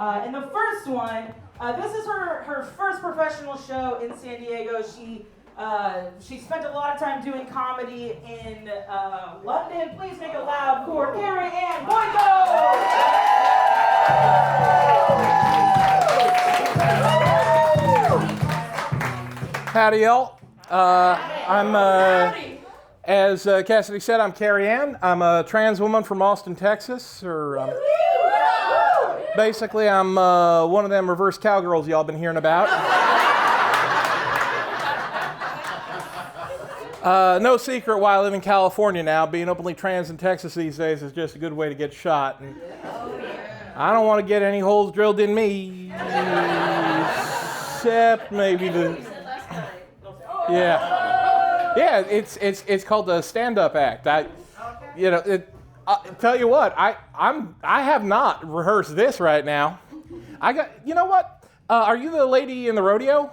And the first one, this is her first professional show in San Diego. She spent a lot of time doing comedy in London. Please make it loud for Kerry and Boyko! Howdy, y'all. As Cassidy said, I'm Kerry Ann. I'm a trans woman from Austin, Texas. Basically, I'm one of them reverse cowgirls y'all been hearing about. No secret why I live in California now. Being openly trans in Texas these days is just a good way to get shot. And I don't want to get any holes drilled in me, except maybe the... Yeah, it's called the stand-up act. Tell you what, I have not rehearsed this right now. You know what? Are you the lady in the rodeo?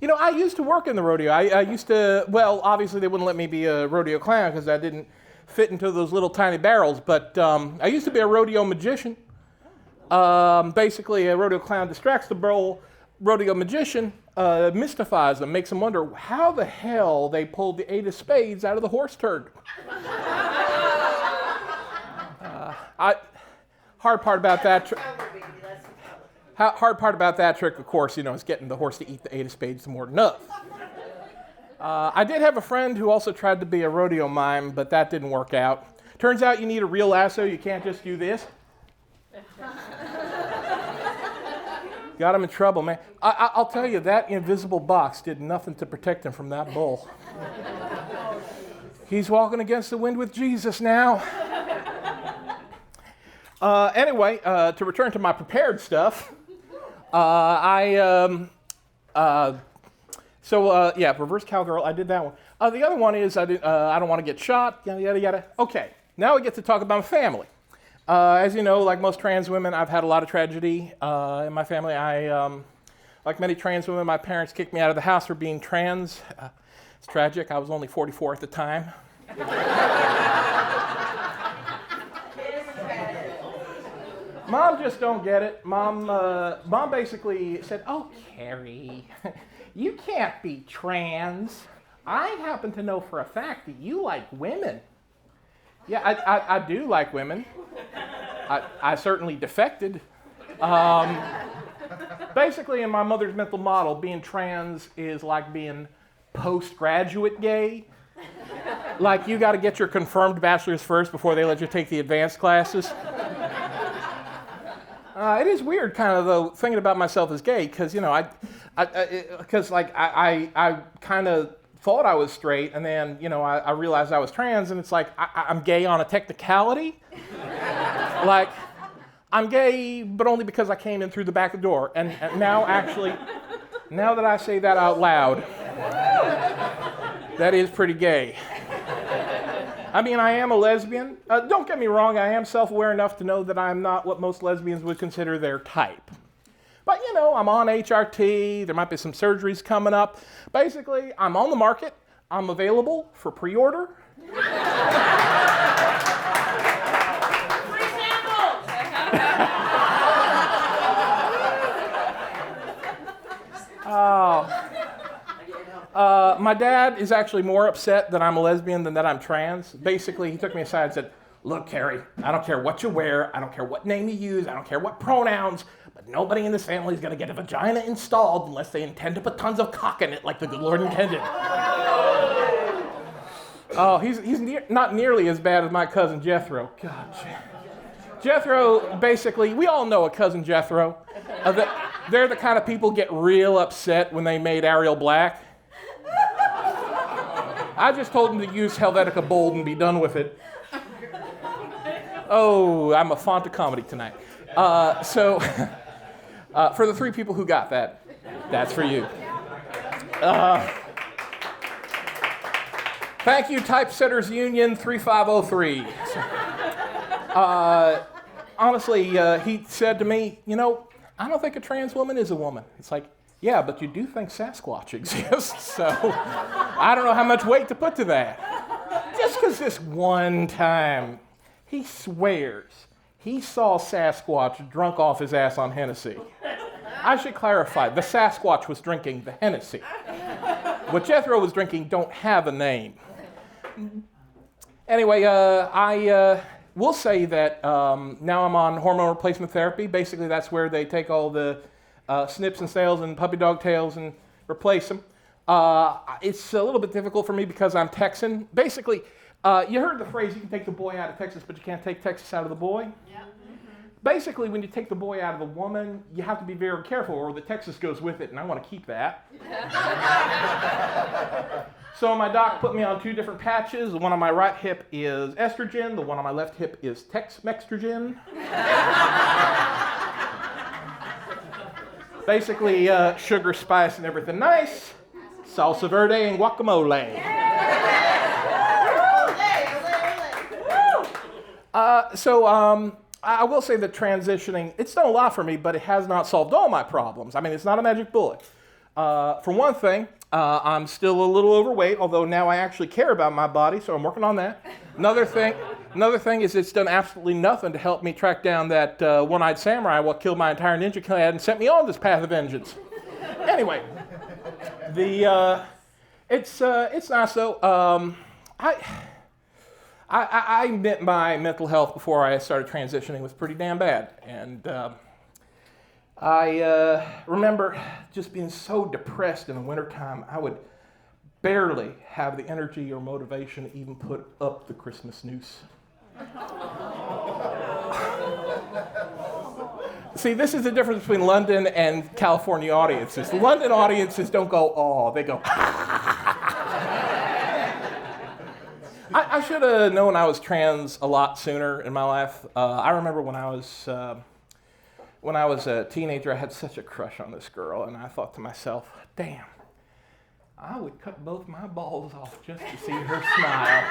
You know, I used to work in the rodeo. I used to, well, obviously they wouldn't let me be a rodeo clown because I didn't fit into those little tiny barrels, but I used to be a rodeo magician. Basically, a rodeo clown distracts the rodeo magician, mystifies them, makes them wonder how the hell they pulled the 8 of spades out of the horse turd. Hard part about that trick, of course, is getting the horse to eat the 8 of spades more than enough. I did have a friend who also tried to be a rodeo mime, but that didn't work out. Turns out you need a real lasso. You can't just do this. Got him in trouble, man. I'll tell you, that invisible box did nothing to protect him from that bull. He's walking against the wind with Jesus now. Anyway, to return to my prepared stuff, reverse cowgirl, I did that one. The other one is I don't want to get shot, yada, yada, yada. Okay, now we get to talk about my family. As you know, like most trans women, I've had a lot of tragedy in my family. Like many trans women, my parents kicked me out of the house for being trans. It's tragic. I was only 44 at the time. Mom just don't get it. Mom basically said, "Oh, Kerry, you can't be trans. I happen to know for a fact that you like women." Yeah, I do like women. I certainly defected. Basically, in my mother's mental model, being trans is like being postgraduate gay. Like, you got to get your confirmed bachelor's first before they let you take the advanced classes. It is weird, kind of, though, thinking about myself as gay, because, I kind of thought I was straight, and then, I realized I was trans, and it's like, I'm gay on a technicality. Like, I'm gay, but only because I came in through the back door. And now, actually, now that I say that out loud, that is pretty gay. I mean, I am a lesbian. Don't get me wrong, I am self-aware enough to know that I'm not what most lesbians would consider their type. But, I'm on HRT, there might be some surgeries coming up. Basically, I'm on the market, I'm available for pre-order. Free samples! My dad is actually more upset that I'm a lesbian than that I'm trans. Basically, he took me aside and said, "Look, Kerry, I don't care what you wear, I don't care what name you use, I don't care what pronouns, but nobody in this family is going to get a vagina installed unless they intend to put tons of cock in it like the good Lord intended." Oh, he's not nearly as bad as my cousin Jethro. God, Jethro, basically, we all know a cousin Jethro. They're the kind of people get real upset when they made Ariel black. I just told him to use Helvetica Bold and be done with it. Oh, I'm a font of comedy tonight. For the 3 people who got that, that's for you. Thank you, Typesetters Union 3503. Honestly, he said to me, I don't think a trans woman is a woman. It's like, yeah, but you do think Sasquatch exists, so I don't know how much weight to put to that. Just because this one time he swears he saw Sasquatch drunk off his ass on Hennessy. I should clarify, the Sasquatch was drinking the Hennessy. What Jethro was drinking don't have a name. Anyway, I will say that now I'm on hormone replacement therapy. Basically, that's where they take all the snips and snails and puppy dog tails and replace them. It's a little bit difficult for me because I'm Texan. Basically, you heard the phrase, you can take the boy out of Texas, but you can't take Texas out of the boy. Yeah. Basically, when you take the boy out of the woman, you have to be very careful, or the Texas goes with it, and I want to keep that. So my doc put me on 2 different patches. The one on my right hip is estrogen. The one on my left hip is Tex-Mextrogen. Basically, sugar, spice, and everything nice. Salsa verde and guacamole. I will say that transitioning, it's done a lot for me, but it has not solved all my problems. I mean, it's not a magic bullet. For one thing, I'm still a little overweight, although now I actually care about my body, so I'm working on that. Another thing is it's done absolutely nothing to help me track down that one-eyed samurai what killed my entire ninja clan and sent me on this path of vengeance. Anyway, it's nice though. I admit my mental health before I started transitioning was pretty damn bad. And I remember just being so depressed in the wintertime, I would barely have the energy or motivation to even put up the Christmas noose. See, this is the difference between London and California audiences. The London audiences don't go, oh, they go, I should have known I was trans a lot sooner in my life. I remember when I was a teenager, I had such a crush on this girl, and I thought to myself, damn, I would cut both my balls off just to see her smile.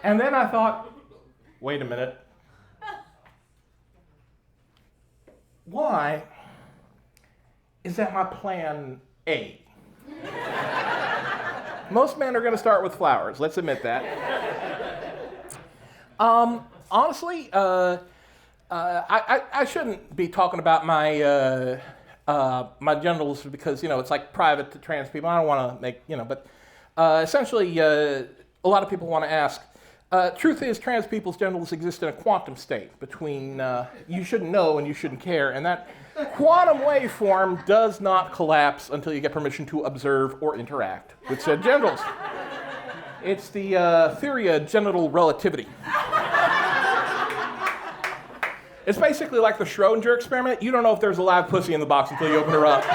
And then I thought, wait a minute. Why is that my plan A? Most men are going to start with flowers, let's admit that. Honestly, I shouldn't be talking about my my genitals because, you know, it's like private to trans people. I don't want to make, you know, but essentially a lot of people want to ask, truth is trans people's genitals exist in a quantum state between you shouldn't know and you shouldn't care, and that quantum waveform does not collapse until you get permission to observe or interact with said genitals. It's the theory of genital relativity. It's basically like the Schrodinger experiment. You don't know if there's a live pussy in the box until you open her up.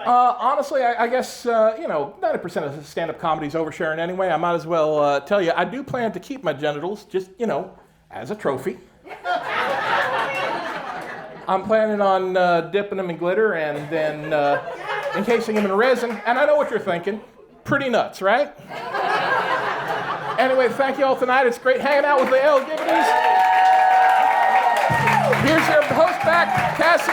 Honestly, I guess, 90% of stand-up comedy is oversharing anyway. I might as well tell you, I do plan to keep my genitals just, as a trophy. I'm planning on dipping them in glitter and then encasing them in resin. And I know what you're thinking. Pretty nuts, right? Anyway, thank you all tonight. It's great hanging out with the LGBTs. Here's your host back, Cassie.